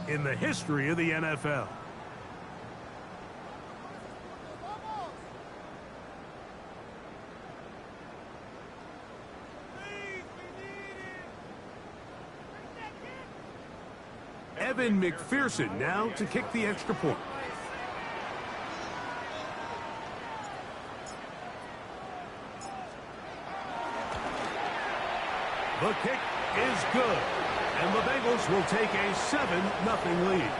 in the history of the NFL. Evan McPherson now to kick the extra point. The kick is good, and the Bengals will take a 7-0 lead.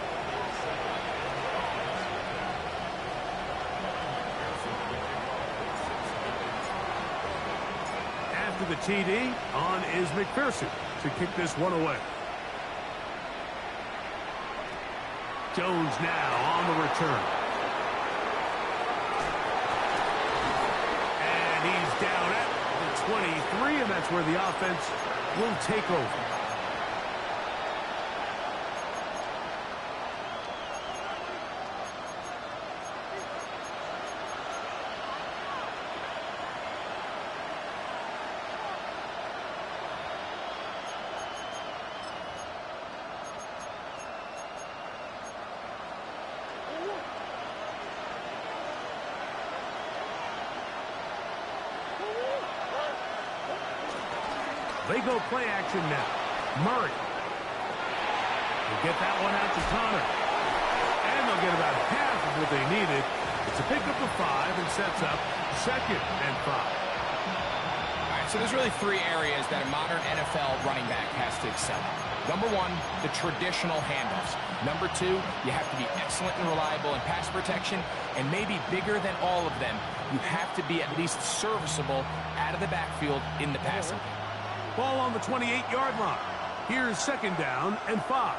After the TD, on is McPherson to kick this one away. Jones now on the return. And he's down at the 23, and that's where the offense will take over. They go play action now. Murray. They'll get that one out to Connor. And they'll get about half of what they needed. It's a pickup of 5 and sets up 2nd and 5. All right, so there's really 3 areas that a modern NFL running back has to excel at. Number 1, the traditional handoffs. Number 2, you have to be excellent and reliable in pass protection. And maybe bigger than all of them, you have to be at least serviceable out of the backfield in the passing game. Ball on the 28-yard line. Here's 2nd down and 5.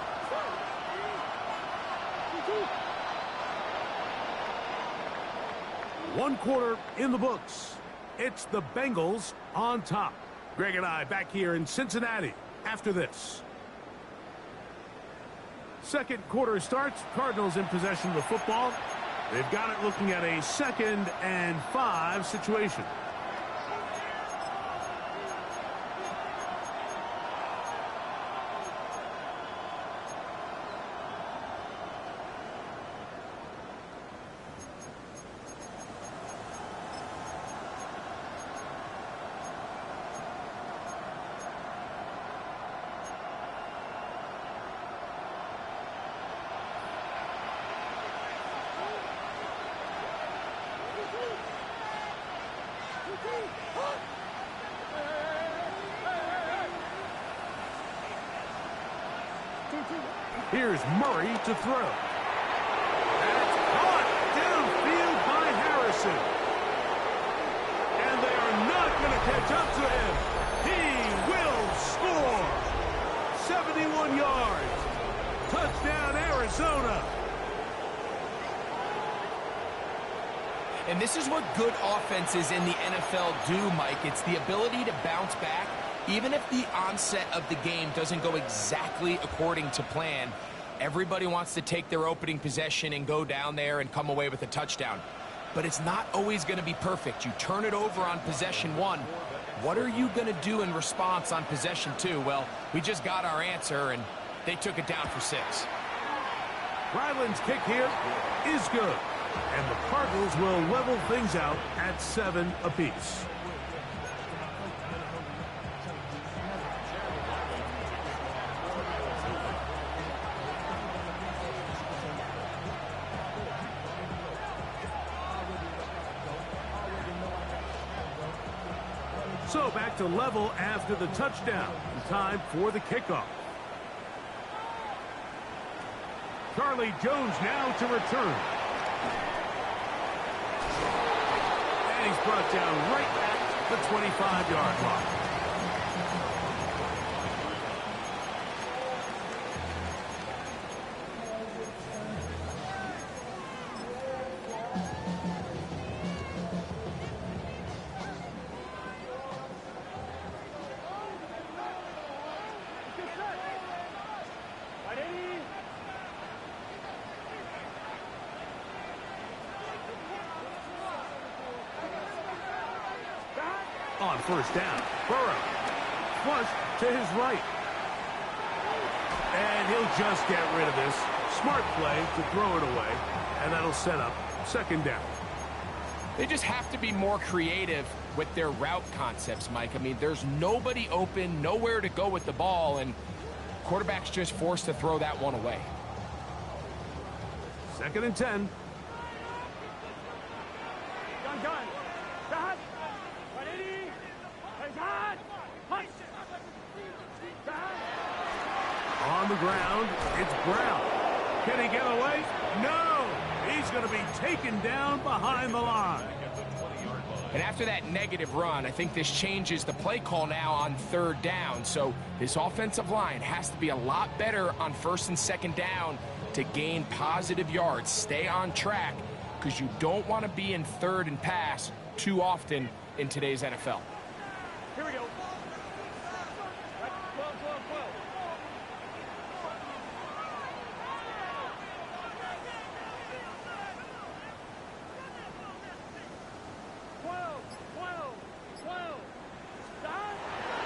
One quarter in the books. It's the Bengals on top. Greg and I back here in Cincinnati after this. Second quarter starts. Cardinals in possession of the football. They've got it looking at a 2nd and 5 situation. Here's Murray to throw. That's caught downfield by Harrison. And they are not going to catch up to him. He will score. 71 yards. Touchdown, Arizona. And this is what good offenses in the NFL do, Mike. It's the ability to bounce back. Even if the onset of the game doesn't go exactly according to plan, everybody wants to take their opening possession and go down there and come away with a touchdown. But it's not always going to be perfect. You turn it over on possession 1. What are you going to do in response on possession 2? Well, we just got our answer, and they took it down for 6. Ryland's kick here is good. And the Cardinals will level things out at 7 apiece. So back to level after the touchdown. Time for the kickoff. Charlie Jones now to return. And he's brought down right at the 25-yard line. On first down, Burrow, flush to his right. And he'll just get rid of this. Smart play to throw it away, and that'll set up second down. They just have to be more creative with their route concepts, Mike. I mean, there's nobody open, nowhere to go with the ball, and quarterback's just forced to throw that one away. 2nd and 10. On the ground, it's Brown. Can he get away? No! He's going to be taken down behind the line. And after that negative run, I think this changes the play call now on 3rd down. So this offensive line has to be a lot better on 1st and 2nd down to gain positive yards. Stay on track, because you don't want to be in 3rd and pass too often in today's NFL. Here we go.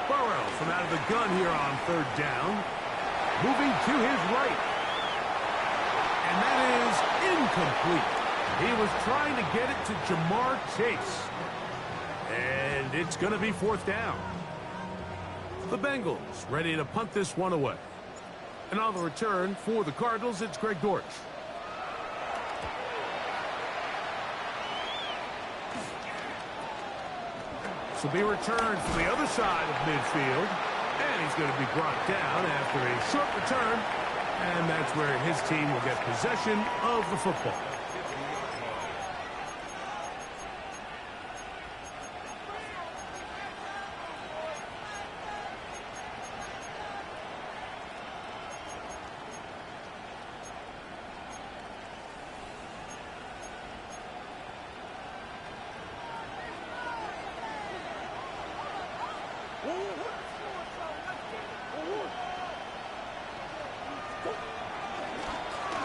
Burrow from out of the gun here on 3rd down. Moving to his right. And that is incomplete. He was trying to get it to Jamar Chase. And it's going to be 4th down. The Bengals ready to punt this one away. And on the return for the Cardinals, it's Greg Dortch. This will be returned from the other side of midfield. And he's going to be brought down after a short return. And that's where his team will get possession of the football.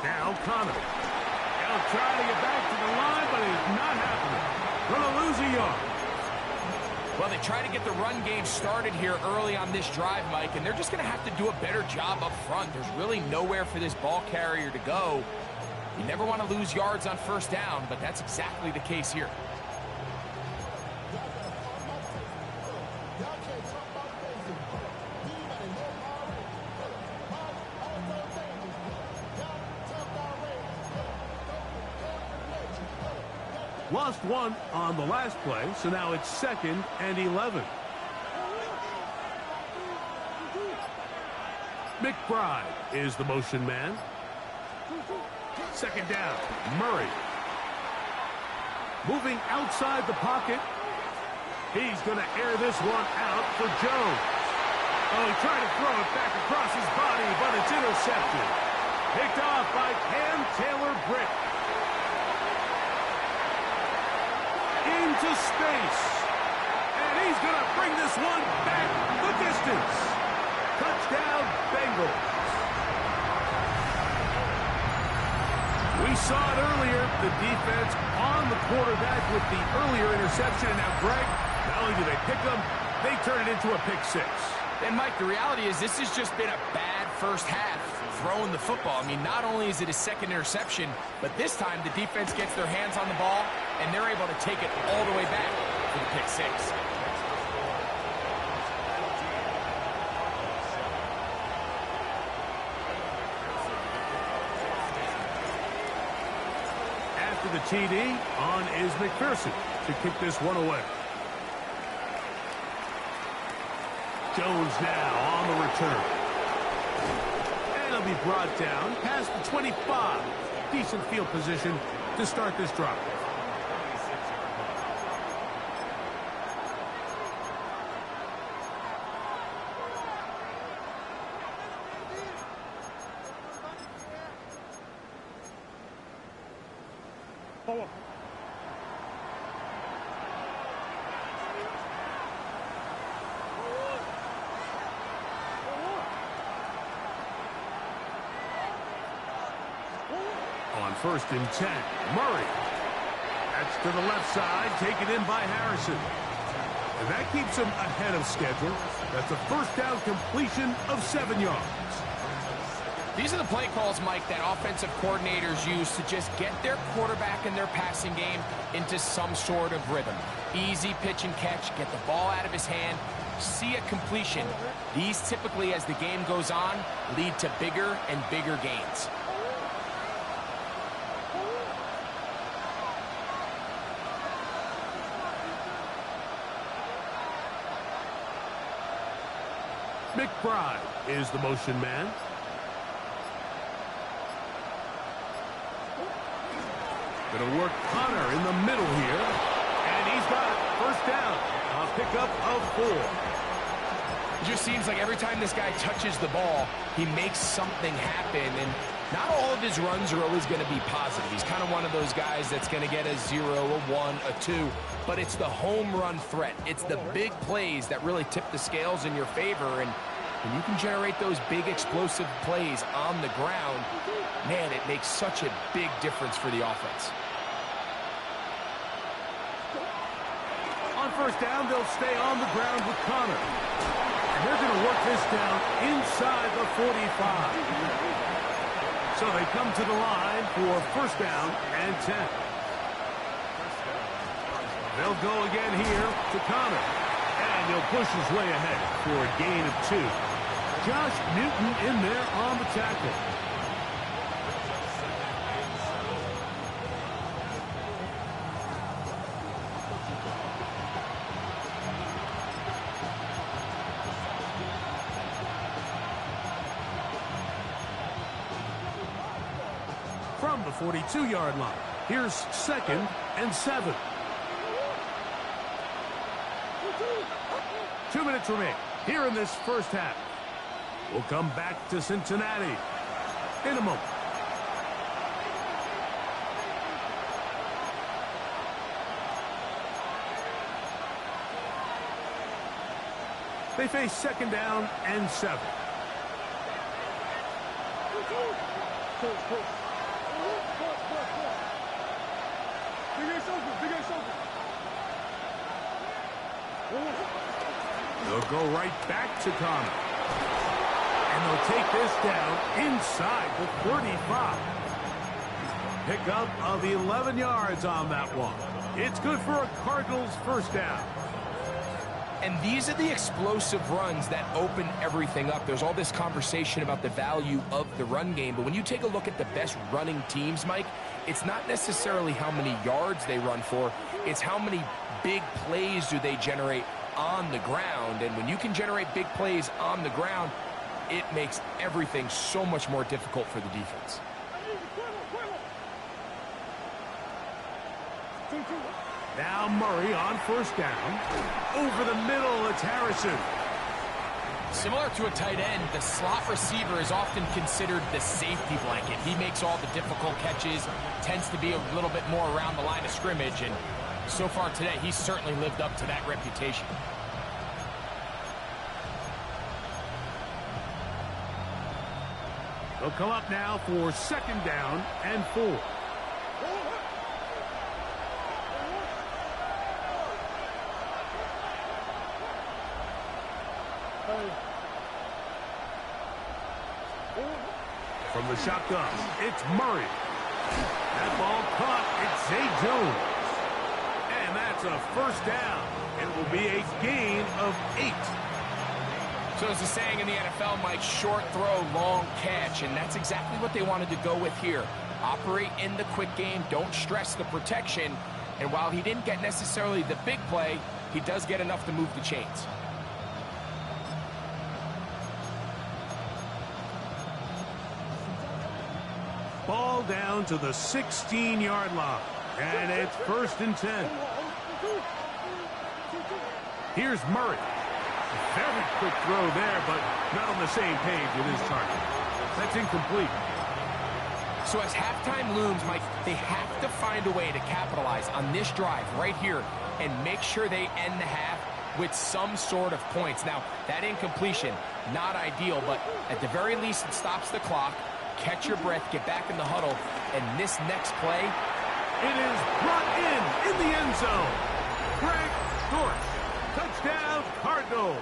Now Connor. He'll try to get back to the line, but it's not happening. Going to lose a yard. Well, they try to get the run game started here early on this drive, Mike, and they're just going to have to do a better job up front. There's really nowhere for this ball carrier to go. You never want to lose yards on 1st down, but that's exactly the case here. Lost one on the last play, so now it's 2nd and 11. McBride is the motion man. 2nd down, Murray. Moving outside the pocket. He's going to air this one out for Jones. Oh, he tried to throw it back across his body, but it's intercepted. Picked off by Cam Taylor-Britt. Into space. And he's going to bring this one back the distance. Touchdown, Bengals. We saw it earlier, the defense on the quarterback with the earlier interception. And now, Greg, not only do they pick them, they turn it into a pick 6. And, Mike, the reality is this has just been a bad first half throwing the football. I mean, not only is it a 2nd interception, but this time the defense gets their hands on the ball, and they're able to take it all the way back for the pick 6. After the TD, on is McPherson to kick this one away. Jones now on the return. And he'll be brought down past the 25. Decent field position to start this drive. Forward. On 1st and 10, Murray. That's to the left side, taken in by Harrison. And that keeps him ahead of schedule. That's a 1st down completion of 7 yards. These are the play calls, Mike, that offensive coordinators use to just get their quarterback and their passing game into some sort of rhythm. Easy pitch and catch, get the ball out of his hand, see a completion. These typically, as the game goes on, lead to bigger and bigger gains. McBride is the motion man. Going to work Connor in the middle here. And he's got it. First down. A pickup of 4. It just seems like every time this guy touches the ball, he makes something happen. And not all of his runs are always going to be positive. He's kind of one of those guys that's going to get a 0, a 1, a 2. But it's the home run threat. It's the big plays that really tip the scales in your favor. And when you can generate those big explosive plays on the ground, man, it makes such a big difference for the offense. On first down, they'll stay on the ground with Connor. And they're going to work this down inside the 45. So they come to the line for first down and 10. They'll go again here to Connor. And he'll push his way ahead for a gain of 2. Josh Newton in there on the tackle. From the 42-yard line, here's 2nd and 7. 2 minutes remain here in this first half. We'll come back to Cincinnati in a moment. They face 2nd down and 7. They'll go right back to Connor. And they'll take this down inside the 35. Pickup of 11 yards on that one. It's good for a Cardinals first down. And these are the explosive runs that open everything up. There's all this conversation about the value of the run game, but when you take a look at the best running teams, Mike, it's not necessarily how many yards they run for, it's how many big plays do they generate on the ground. And when you can generate big plays on the ground, it makes everything so much more difficult for the defense. Now Murray on first down. Over the middle, it's Harrison. Similar to a tight end, the slot receiver is often considered the safety blanket. He makes all the difficult catches, tends to be a little bit more around the line of scrimmage, and so far today, he's certainly lived up to that reputation. They'll come up now for 2nd down and 4. From the shotgun, it's Murray. That ball caught. It's Zay Jones. And that's a first down. It will be a gain of 8. So as the saying in the NFL, Mike, short throw, long catch, and that's exactly what they wanted to go with here. Operate in the quick game, don't stress the protection, and while he didn't get necessarily the big play, he does get enough to move the chains. Ball down to the 16-yard line, and it's 1st and 10. Here's Murray. Very quick throw there, but not on the same page with his target. That's incomplete. So as halftime looms, Mike, they have to find a way to capitalize on this drive right here and make sure they end the half with some sort of points. Now, that incompletion, not ideal, but at the very least, it stops the clock. Catch your breath, get back in the huddle, and this next play, it is brought in the end zone. Greg Dortch, touchdown Cardinals.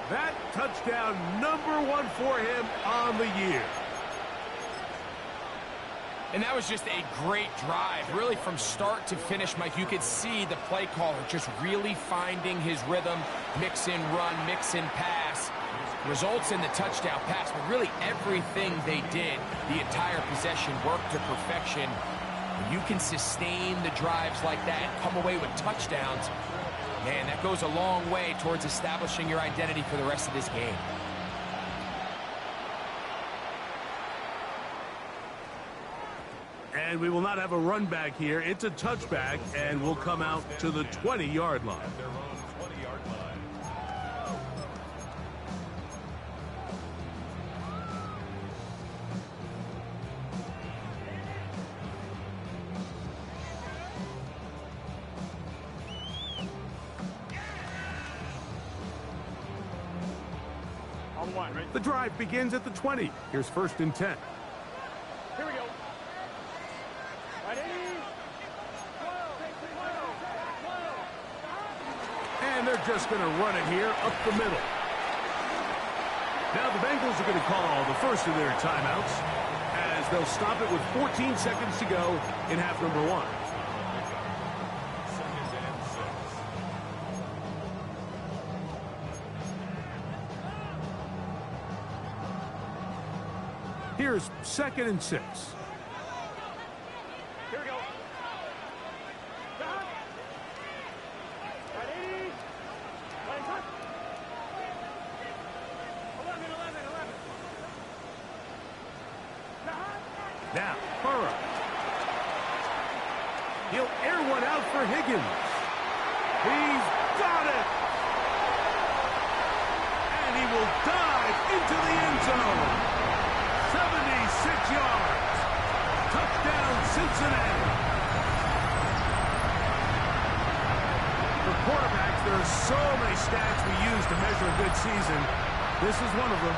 That touchdown #1 for him on the year. And that was just a great drive. Really, from start to finish, Mike, you could see the play caller just really finding his rhythm, mix in run, mix in pass. Results in the touchdown pass, but really everything they did, the entire possession worked to perfection. When you can sustain the drives like that and come away with touchdowns, man, that goes a long way towards establishing your identity for the rest of this game. And we will not have a run back here. It's a touchback, and we'll come out to the 20-yard line. On one, right? The drive begins at the 20. Here's 1st and 10. Here we go. Ready? And they're just going to run it here up the middle. Now the Bengals are going to call the first of their timeouts as they'll stop it with 14 seconds to go in half number 1. Here's 2nd and 6. Here we go. Ready? Line cut. 11. Now, Burrow. He'll air one out for Higgins. He's got it. And he will dive into the end zone. 76 yards. Touchdown, Cincinnati. For quarterbacks, there are so many stats we use to measure a good season. This is one of them.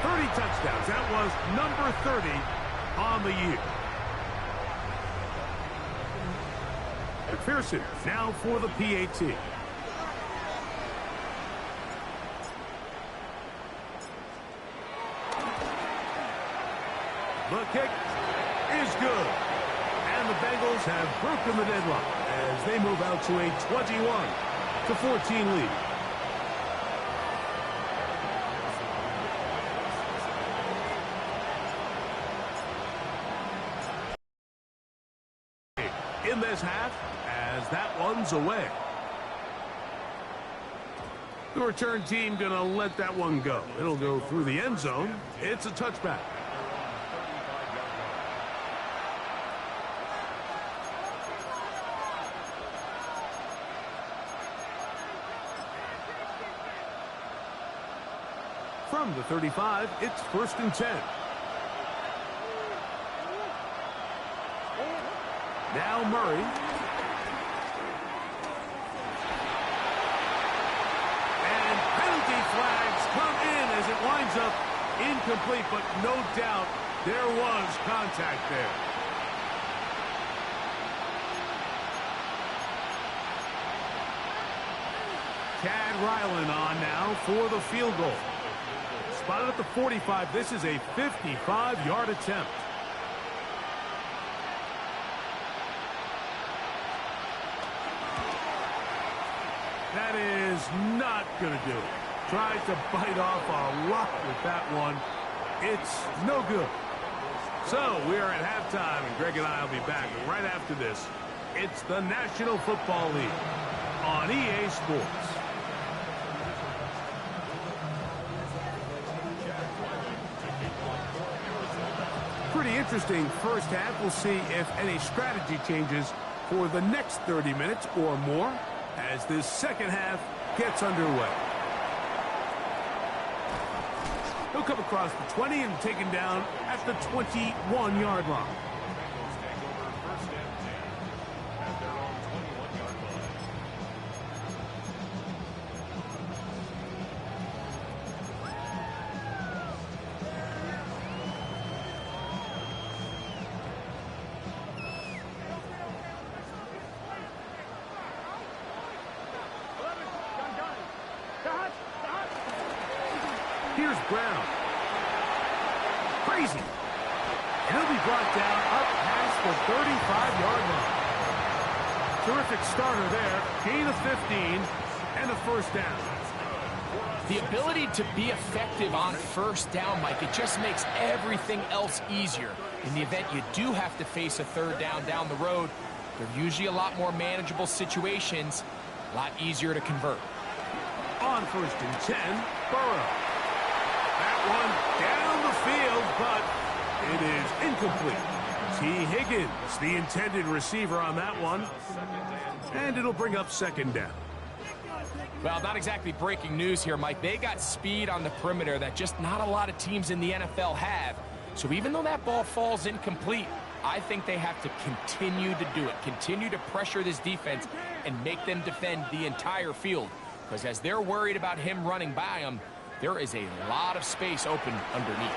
30 touchdowns. That was number 30 on the year. McPherson now for the PAT. The kick is good. And the Bengals have broken the deadlock as they move out to a 21-14 lead. In this half, as that one's away. The return team going to let that one go. It'll go through the end zone. It's a touchback. From the 35, it's 1st and 10. Now Murray. And penalty flags come in as it winds up incomplete, but no doubt there was contact there. Chad Ryland on now for the field goal. Spotted at the 45. This is a 55-yard attempt. That is not going to do it. Tried to bite off a lot with that one. It's no good. So we are at halftime, and Greg and I will be back right after this. It's the National Football League on EA Sports. Pretty interesting first half. We'll see if any strategy changes for the next 30 minutes or more as this second half gets underway. He'll come across the 20 and taken down at the 21-yard line. Here's Brown. Crazy. And he'll be brought down up past the 35-yard line. Terrific starter there. Gain of 15 and a first down. The ability to be effective on first down, Mike, it just makes everything else easier. In the event you do have to face a third down the road, they're usually a lot more manageable situations, a lot easier to convert. On first and 10, Burrow. That one down the field, but it is incomplete. T. Higgins, the intended receiver on that one. And it'll bring up second down. Well, not exactly breaking news here, Mike. They got speed on the perimeter that just not a lot of teams in the NFL have. So even though that ball falls incomplete, I think they have to continue to do it. Continue to pressure this defense and make them defend the entire field. Because as they're worried about him running by them, there is a lot of space open underneath.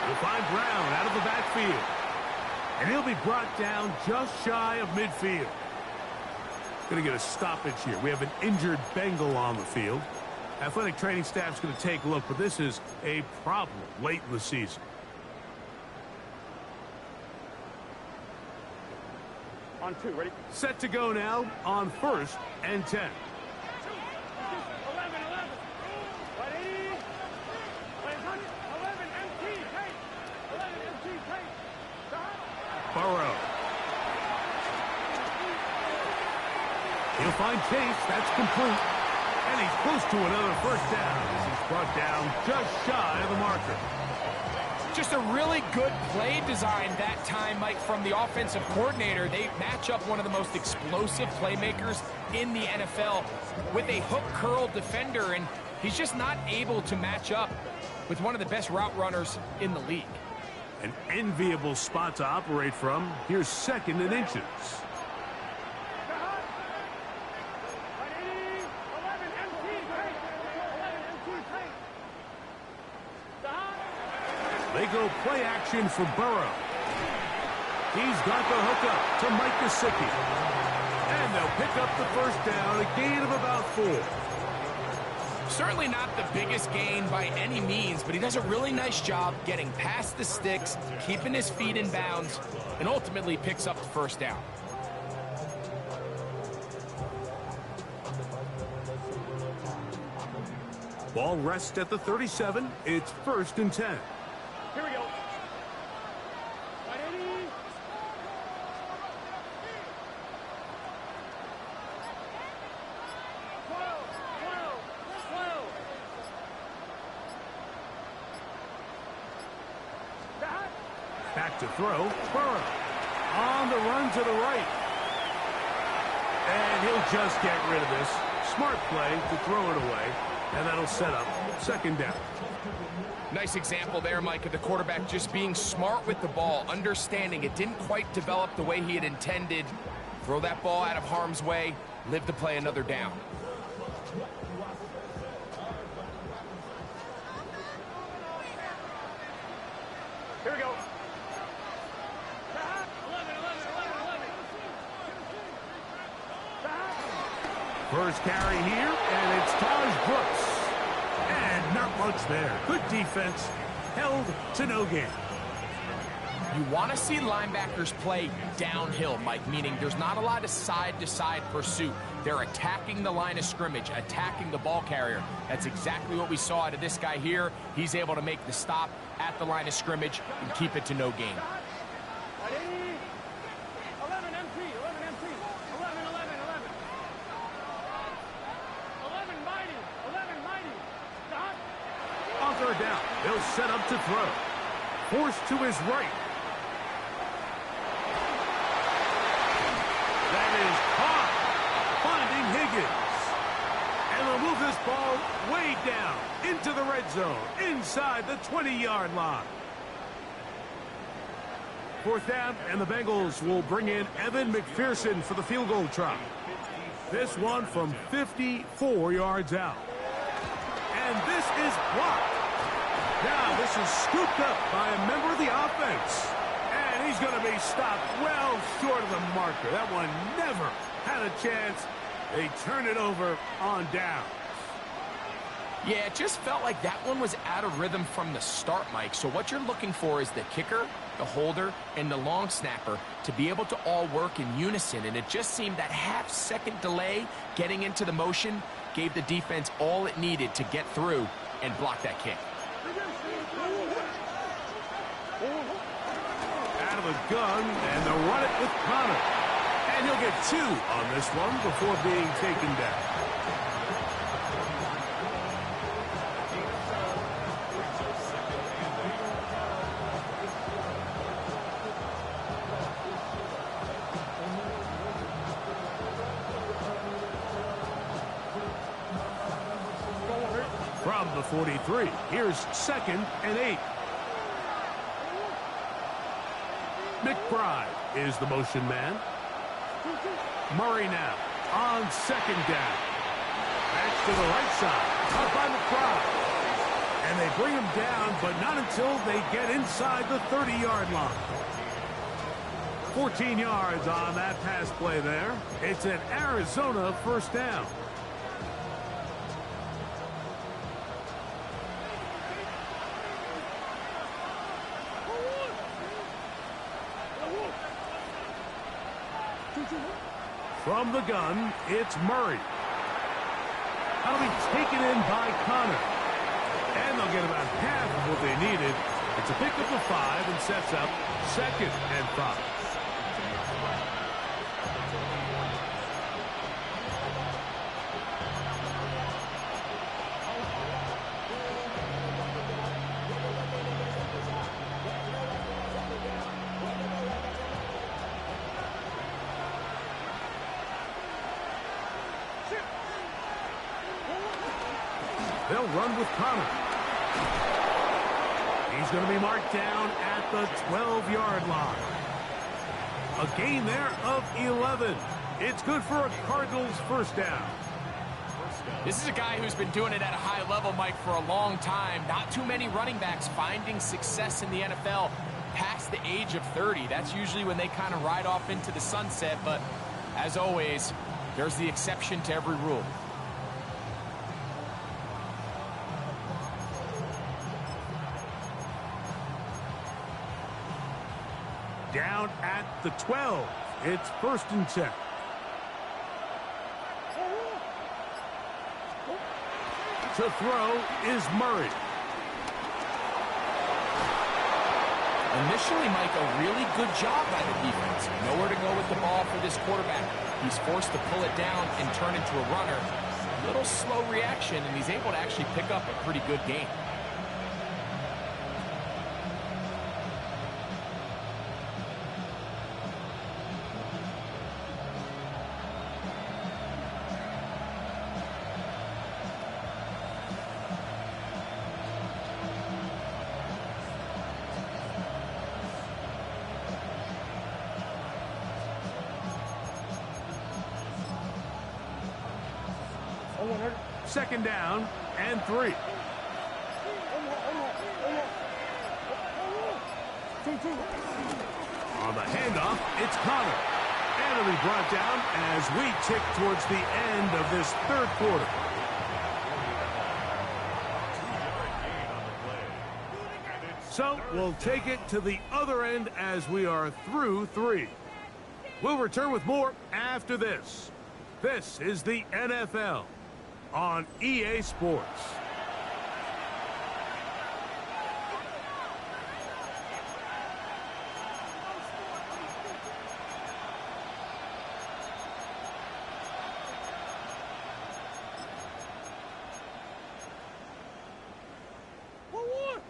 We'll find Brown out of the backfield. And he'll be brought down just shy of midfield. Going to get a stoppage here. We have an injured Bengal on the field. Athletic training staff's going to take a look, but this is a problem late in the season. On 2, ready? Set to go now on first and 10. 11, 11. Ready? 11, empty, take. 11, empty, take. Stop. Burrow. He'll find Chase. That's complete. And he's close to another first down. He's brought down just shy of the marker. Just a really good play design that time, Mike, from the offensive coordinator. They match up one of the most explosive playmakers in the NFL with a hook curl defender, and he's just not able to match up with one of the best route runners in the league. An enviable spot to operate from. Here's second and inches. They go play action for Burrow. He's got the hook up to Mike Gesicki. And they'll pick up the first down, a gain of about 4. Certainly not the biggest gain by any means, but he does a really nice job getting past the sticks, keeping his feet in bounds, and ultimately picks up the first down. Ball rests at the 37. It's first and 10. Here we go. Ready? Slow. Back to throw. Burrow on the run to the right. And he'll just get rid of this. Smart play to throw it away. And that'll set up second down. Nice example there, Mike, of the quarterback just being smart with the ball, understanding it didn't quite develop the way he had intended. Throw that ball out of harm's way, live to play another down. Here we go. 11. First carry here, and it's Taj Brooks. And not much there. Good defense. Held to no gain. You want to see linebackers play downhill, Mike, meaning there's not a lot of side-to-side pursuit. They're attacking the line of scrimmage, attacking the ball carrier. That's exactly what we saw out of this guy here. He's able to make the stop at the line of scrimmage and keep it to no gain. Ready? 11 empty. 11 mighty. Stop. On third down, they'll set up to throw. Forced to his right. That is caught. Finding Higgins. And they'll move this ball way down into the red zone, inside the 20-yard line. Fourth down, and the Bengals will bring in Evan McPherson for the field goal try. This one from 54 yards out. And this is blocked. Now this is scooped up by a member of the offense. And he's going to be stopped well short of the marker. That one never had a chance. They turn it over on down. Yeah, it just felt like that one was out of rhythm from the start, Mike. So what you're looking for is the kicker, the holder, and the long snapper to be able to all work in unison. And it just seemed that half-second delay getting into the motion gave the defense all it needed to get through and block that kick. Out of the gun, and they'll run it with Connor. And he'll get 2 on this one before being taken down. From the 43, here's 2nd and 8. McBride is the motion man. Murray now on 2nd down. That's to the right side, up by McBride. And they bring him down, but not until they get inside the 30-yard line. 14 yards on that pass play there. It's an Arizona 1st down. From the gun, it's Murray. That'll be taken in by Connor. And they'll get about half of what they needed. It's a pickup of 5 and sets up 2nd and 5. They'll run with Connor. He's going to be marked down at the 12-yard line. A gain there of 11. It's good for a Cardinals 1st down. This is a guy who's been doing it at a high level, Mike, for a long time. Not too many running backs finding success in the NFL past the age of 30. That's usually when they kind of ride off into the sunset. But as always, there's the exception to every rule. Down at the 12. It's 1st and 10. To throw is Murray. Initially, Mike, a really good job by the defense. Nowhere to go with the ball for this quarterback. He's forced to pull it down and turn into a runner. A little slow reaction, and he's able to actually pick up a pretty good gain. Second down and 3. On the handoff, it's Connor. And it'll be brought down as we tick towards the end of this 3rd quarter. So we'll take it to the other end as we are through 3. We'll return with more after this. This is the NFL on EA Sports.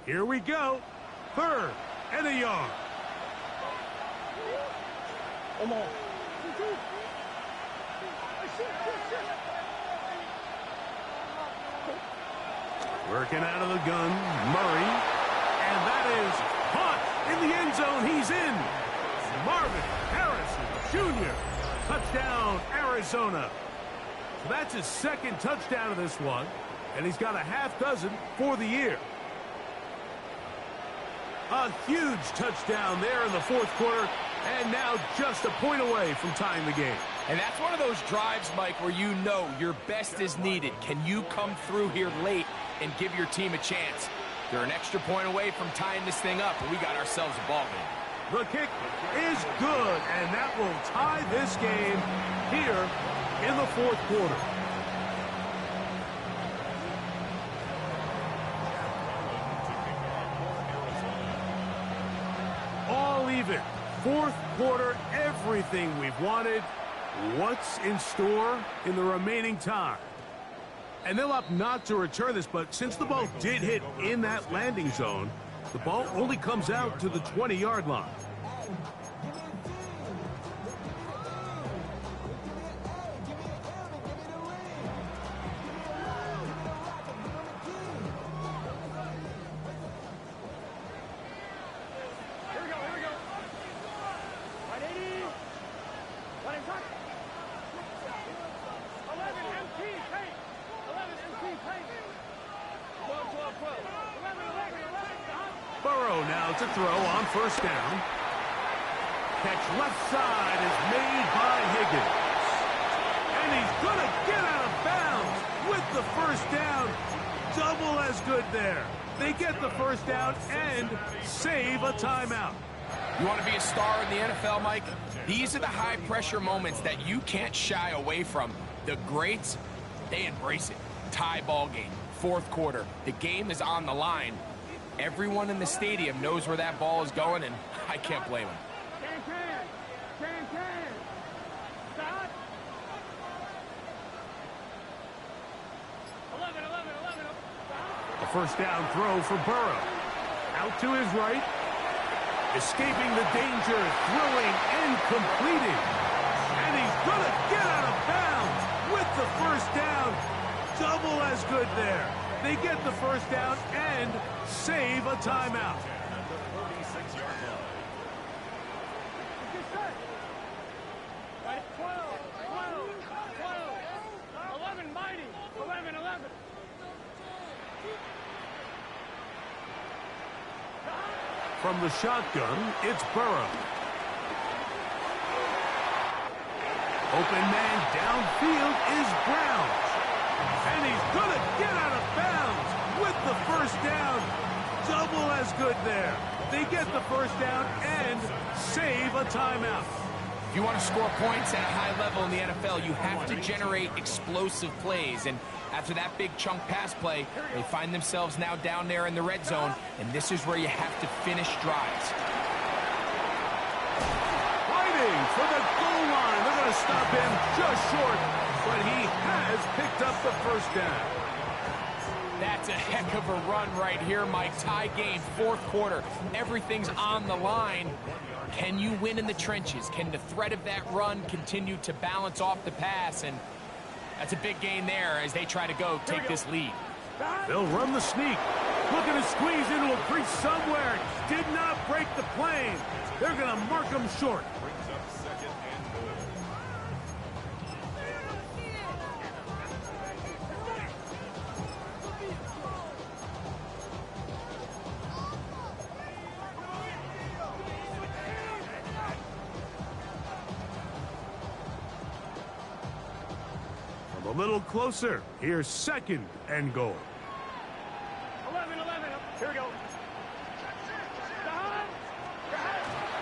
Here we go. 3rd and a yard. Working out of the gun, Murray. And that is caught in the end zone. He's in. Marvin Harrison Jr. Touchdown, Arizona. So that's his 2nd touchdown of this one. And he's got a half dozen for the year. A huge touchdown there in the 4th quarter. And now just a point away from tying the game. And that's one of those drives, Mike, where you know your best is needed. Can you come through here late and give your team a chance? They're an extra point away from tying this thing up, and we got ourselves a ball game. The kick is good, and that will tie this game here in the fourth quarter. All even. Fourth quarter, everything we've wanted. What's in store in the remaining time? And they'll opt not to return this, but since the ball did hit in that landing zone, the ball only comes out to the 20-yard line. Burrow now to throw on first down. Catch left side is made by Higgins. And he's going to get out of bounds with the first down. Double as good there. They get the first down and save a timeout. You want to be a star in the NFL, Mike? These are the high-pressure moments that you can't shy away from. The greats, they embrace it. Tie ball game, fourth quarter. The game is on the line. Everyone in the stadium knows where that ball is going, and I can't blame them. Stop. 11. The first down throw for Burrow. Out to his right. Escaping the danger, throwing and completing. And he's going to get out of bounds with the first down. Double as good there. They get the first down and save a timeout. Right, 12. 11 mighty. 11. From the shotgun, it's Burrow. Open man downfield is Brown. And he's going to get out of bounds with the first down. Double as good there. They get the first down and save a timeout. If you want to score points at a high level in the NFL, you have to generate explosive plays. And after that big chunk pass play, they find themselves now down there in the red zone, and this is where you have to finish drives. Fighting for the goal line. They're going to stop him just short, but he has picked up the first down. That's a heck of a run right here, Mike. Tie game, fourth quarter. Everything's on the line. Can you win in the trenches? Can the threat of that run continue to balance off the pass? And that's a big gain there as they try to take this lead. They'll run the sneak. Looking to squeeze into a crease somewhere. Did not break the plane. They're going to mark him short. A little closer. Here's second and goal. 11. Here we go.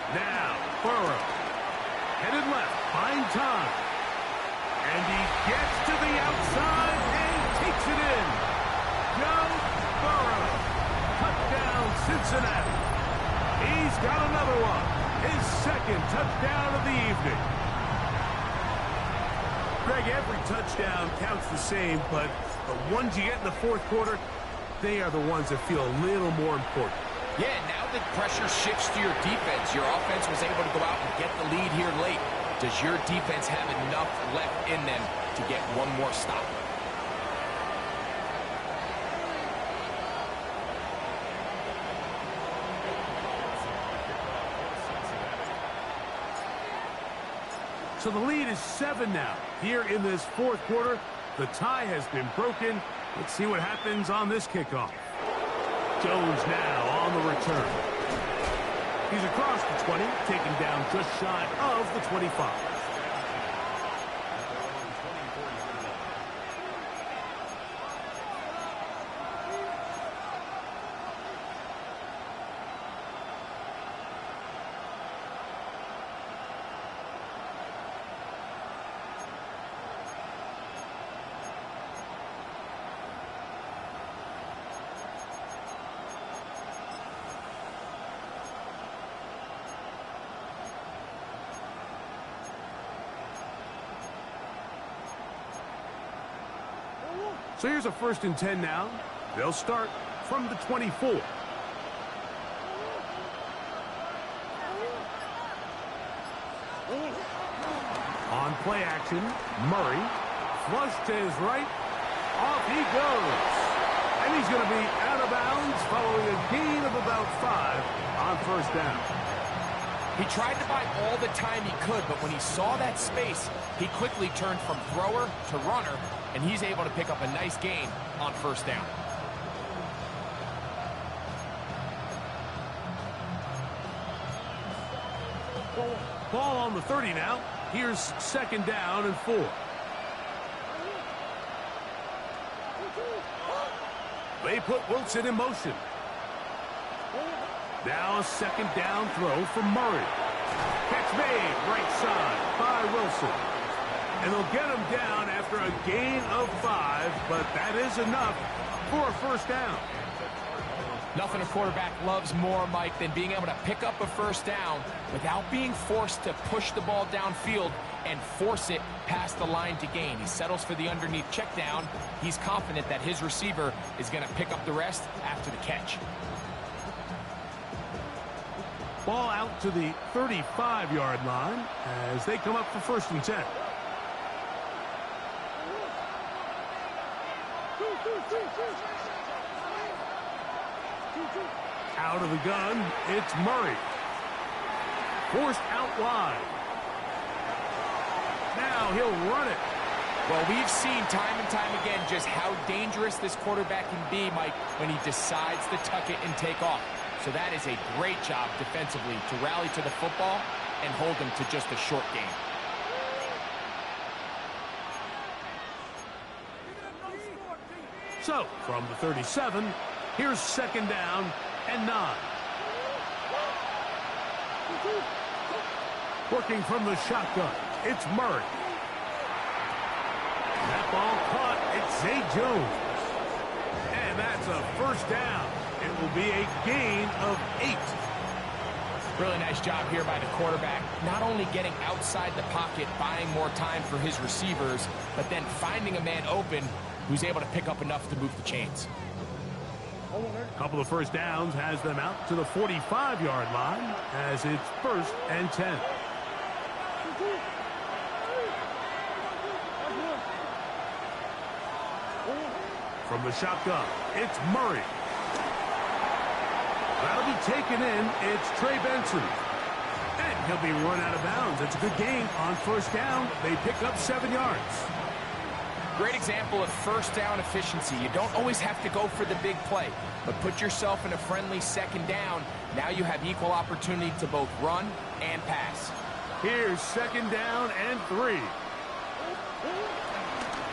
Now, Burrow. Headed left. Find time. And he gets to the outside and takes it in. Joe Burrow. Touchdown, Cincinnati. He's got another one. His second touchdown of the evening. Greg, every touchdown counts the same, but the ones you get in the fourth quarter, they are the ones that feel a little more important. Yeah, now the pressure shifts to your defense. Your offense was able to go out and get the lead here late. Does your defense have enough left in them to get one more stop? So the lead is 7 now. Here in this fourth quarter, the tie has been broken. Let's see what happens on this kickoff. Jones now on the return. He's across the 20, taken down just shy of the 25. So here's a 1st and 10 now. They'll start from the 24. On play action, Murray. Flush to his right. Off he goes. And he's going to be out of bounds following a gain of about 5 on 1st down. He tried to buy all the time he could, but when he saw that space, he quickly turned from thrower to runner, and he's able to pick up a nice gain on 1st down. Ball on the 30 now. Here's 2nd down and 4. They put Wilson in motion. Now a 2nd down throw from Murray. Catch made right side by Wilson. And they'll get him down after a gain of 5, but that is enough for a 1st down. Nothing a quarterback loves more, Mike, than being able to pick up a 1st down without being forced to push the ball downfield and force it past the line to gain. He settles for the underneath check down. He's confident that his receiver is going to pick up the rest after the catch. Ball out to the 35-yard line as they come up for 1st and 10. Out of the gun, it's Murray. Forced out wide. Now he'll run it. Well, we've seen time and time again just how dangerous this quarterback can be, Mike, when he decides to tuck it and take off. So that is a great job defensively to rally to the football and hold him to just a short game. So, from the 37, here's 2nd down and 9. Working from the shotgun, it's Murray. That ball caught, it's Zay Jones. And that's a 1st down. It will be a gain of 8. Really nice job here by the quarterback, not only getting outside the pocket, buying more time for his receivers, but then finding a man open who's able to pick up enough to move the chains. A couple of 1st downs has them out to the 45-yard line as it's 1st and 10. From the shotgun, it's Murray. That'll be taken in. It's Trey Benson. And he'll be run out of bounds. It's a good gain on 1st down. They pick up 7 yards. Great example of 1st down efficiency. You don't always have to go for the big play, but put yourself in a friendly 2nd down. Now you have equal opportunity to both run and pass. Here's 2nd down and 3.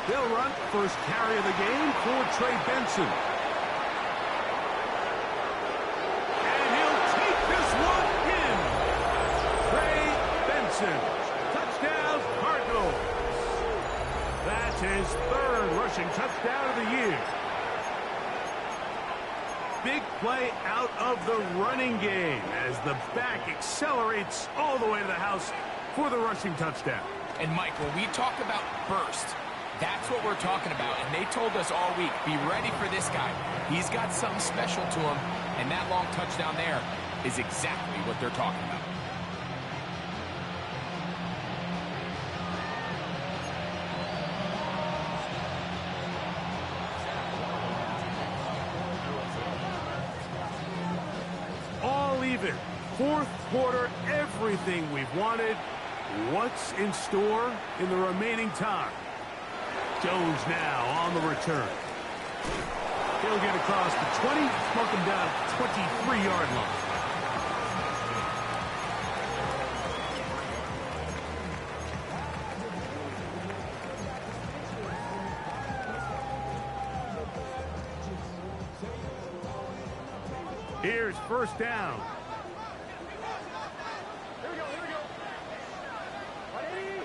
They'll run 1st carry of the game for Trey Benson. And he'll take this one in. Trey Benson. Touchdown, Cardinals. That's his 3rd rushing touchdown of the year. Big play out of the running game as the back accelerates all the way to the house for the rushing touchdown. And Mike, when we talk about burst, that's what we're talking about. And they told us all week, be ready for this guy. He's got something special to him, and that long touchdown there is exactly what they're talking about. All even. 4th quarter, everything we've wanted. What's in store in the remaining time? Jones now on the return. He'll get across the 20, mark him down at the 23-yard line. Here's 1st down. Here we go. Ready?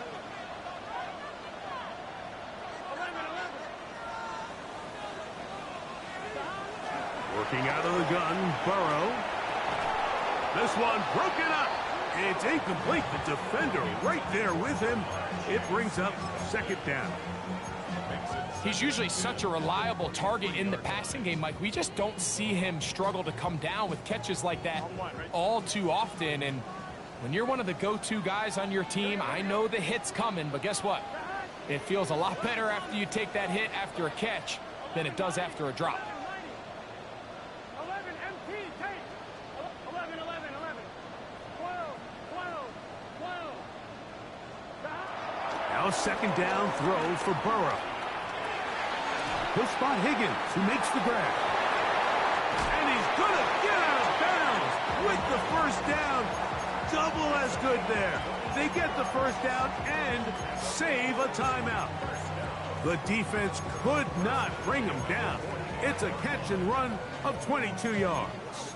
11. Working out of the gun, Burrow. This one broken up. It's incomplete. The defender right there with him. It brings up second down. He's usually such a reliable target in the passing game, Mike. We just don't see him struggle to come down with catches like that all too often. And when you're one of the go-to guys on your team, I know the hit's coming, but guess what? It feels a lot better after you take that hit after a catch than it does after a drop. 11, MT, take. 11, 11, 11. 12, 12, 12. Now second down throw for Burrow. He'll spot Higgins, who makes the grab. And he's going to get out of bounds with the first down. Double as good there. They get the first down and save a timeout. The defense could not bring him down. It's a catch and run of 22 yards.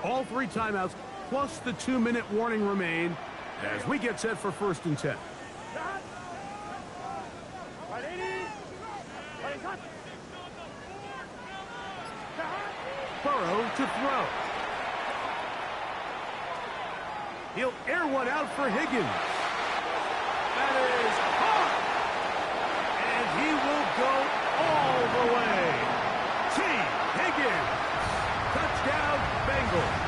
All three timeouts plus the 2-minute warning remain as we get set for 1st and 10. Burrow to throw. He'll air one out for Higgins. That is caught. And he will go all the way. T. Higgins. Touchdown, Bengals.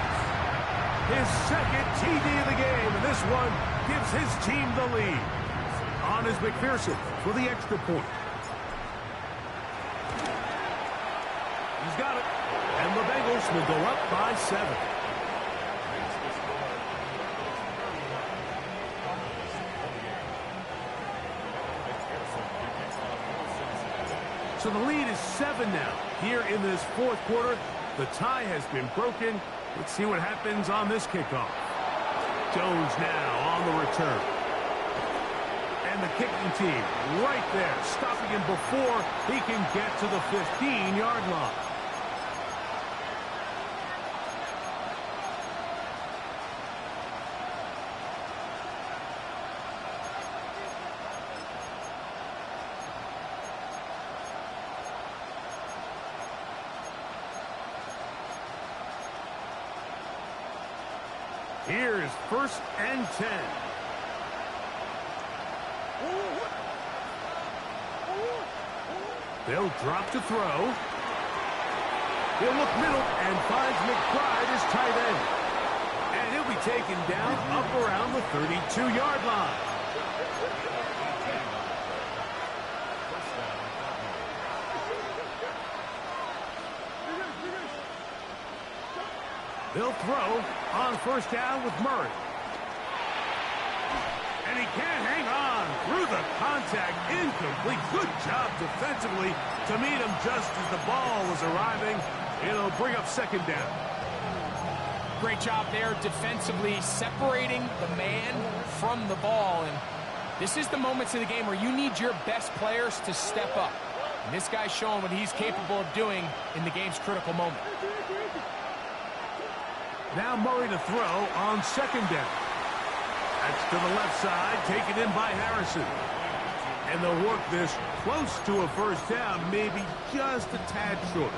His second TD of the game, and this one gives his team the lead. On is McPherson for the extra point. He's got it. And the Bengals will go up by 7. So the lead is 7 now. Here in this 4th quarter, the tie has been broken. Let's see what happens on this kickoff. Jones now on the return. And the kicking team right there, stopping him before he can get to the 15-yard line. Here's 1st and 10. They'll drop to throw. He'll look middle and finds McBride as tight end. And he'll be taken down up around the 32-yard line. They'll throw on 1st down with Murray. And he can't hang on through the contact. Incomplete. Good job defensively to meet him just as the ball was arriving. It'll bring up 2nd down. Great job there defensively, separating the man from the ball. And this is the moments of the game where you need your best players to step up. And this guy's showing what he's capable of doing in the game's critical moment. Now Murray to throw on 2nd down. That's to the left side, taken in by Harrison. And they'll work this close to a 1st down, maybe just a tad short.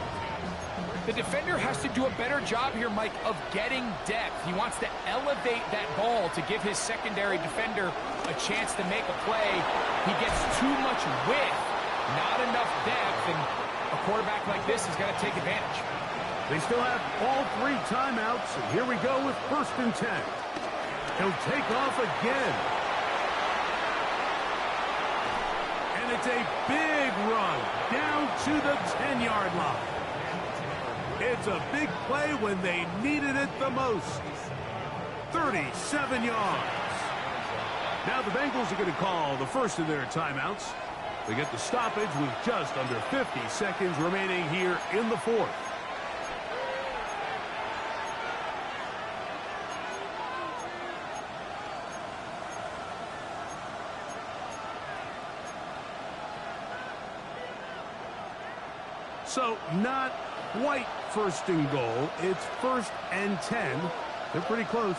The defender has to do a better job here, Mike, of getting depth. He wants to elevate that ball to give his secondary defender a chance to make a play. He gets too much width, not enough depth, and a quarterback like this is going to take advantage. They still have all 3 timeouts, and here we go with 1st and 10. He'll take off again. And it's a big run down to the 10-yard line. It's a big play when they needed it the most. 37 yards. Now the Bengals are going to call the first of their timeouts. They get the stoppage with just under 50 seconds remaining here in the 4th. So not quite 1st and goal. It's 1st and 10. They're pretty close.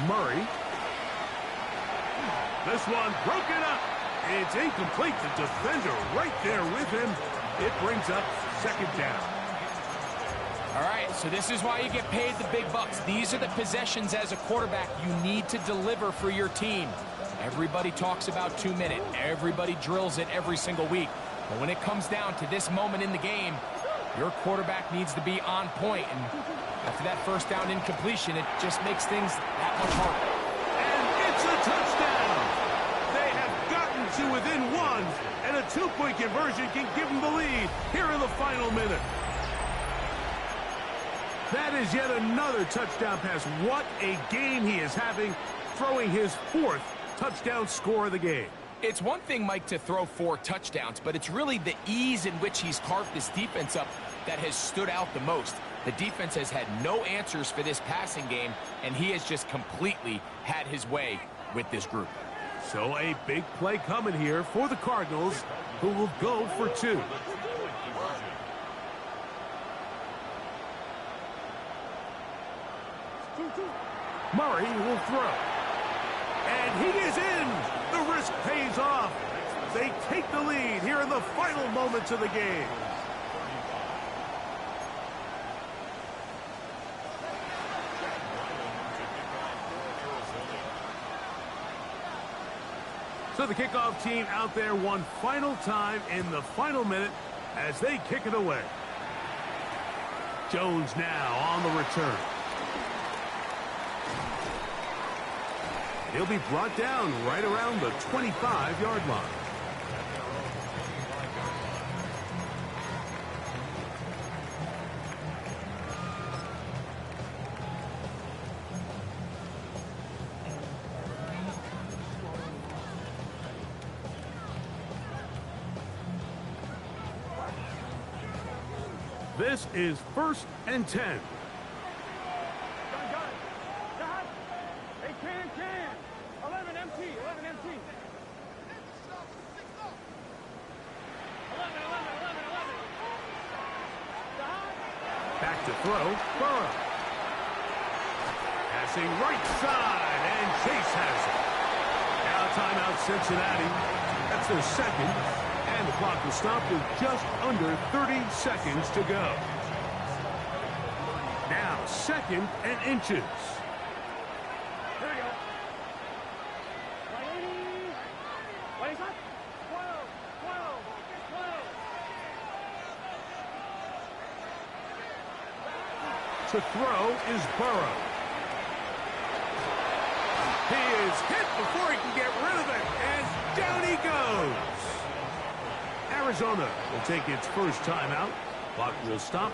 Murray. This one broken up. It's incomplete. The defender right there with him. It brings up second down. All right, so this is why you get paid the big bucks. These are the possessions as a quarterback you need to deliver for your team. Everybody talks about 2-minute. Everybody drills it every single week. But when it comes down to this moment in the game, your quarterback needs to be on point. And after that first down incompletion, it just makes things that much harder. And it's a touchdown. They have gotten to within one, and a 2-point conversion can give them the lead here in the final minute. That is yet another touchdown pass. What a game he is having, throwing his 4th touchdown score of the game. It's one thing, Mike, to throw 4 touchdowns, but it's really the ease in which he's carved this defense up that has stood out the most. The defense has had no answers for this passing game, and he has just completely had his way with this group. So a big play coming here for the Cardinals, who will go for 2. Murray will throw. And he is in. The risk pays off. They take the lead here in the final moments of the game. So the kickoff team out there one final time in the final minute as they kick it away. Jones now on the return. He'll be brought down right around the 25-yard line. This is 1st and 10. Gun. Dot. They can. 11 MT. 11 MT. 11. Dot. Back to throw. Burrow. Passing right side, and Chase has it. Now timeout Cincinnati. That's their second. And the clock will stop with just under 30 seconds to go. Now 2nd and inches. Here we go. 180. What is that? 12. To throw is Burrow. He is hit before he can get rid of it, and down he goes. Arizona will take its first timeout. Clock will stop,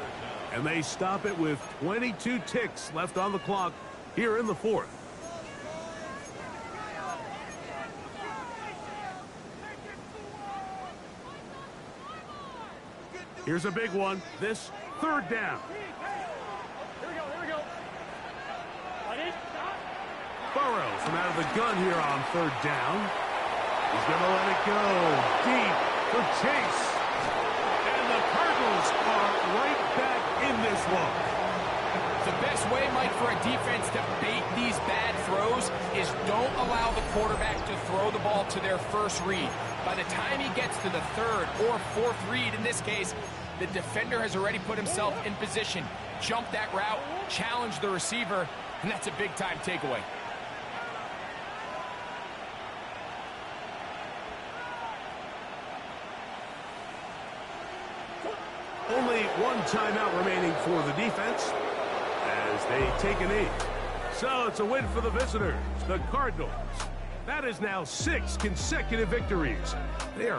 and they stop it with 22 ticks left on the clock here in the 4th. Here's a big one. This 3rd down. Here we go. What is that? Burrow from out of the gun here on 3rd down. He's going to let it go deep for Chase. And the Cardinals are right back in this one. The best way, Mike, for a defense to bait these bad throws is don't allow the quarterback to throw the ball to their first read. By the time he gets to the 3rd or 4th read, in this case, the defender has already put himself in position, jump that route, challenge the receiver, and that's a big-time takeaway. Only one timeout remaining for the defense as they take a knee. So it's a win for the visitors, the Cardinals. That is now 6 consecutive victories. They are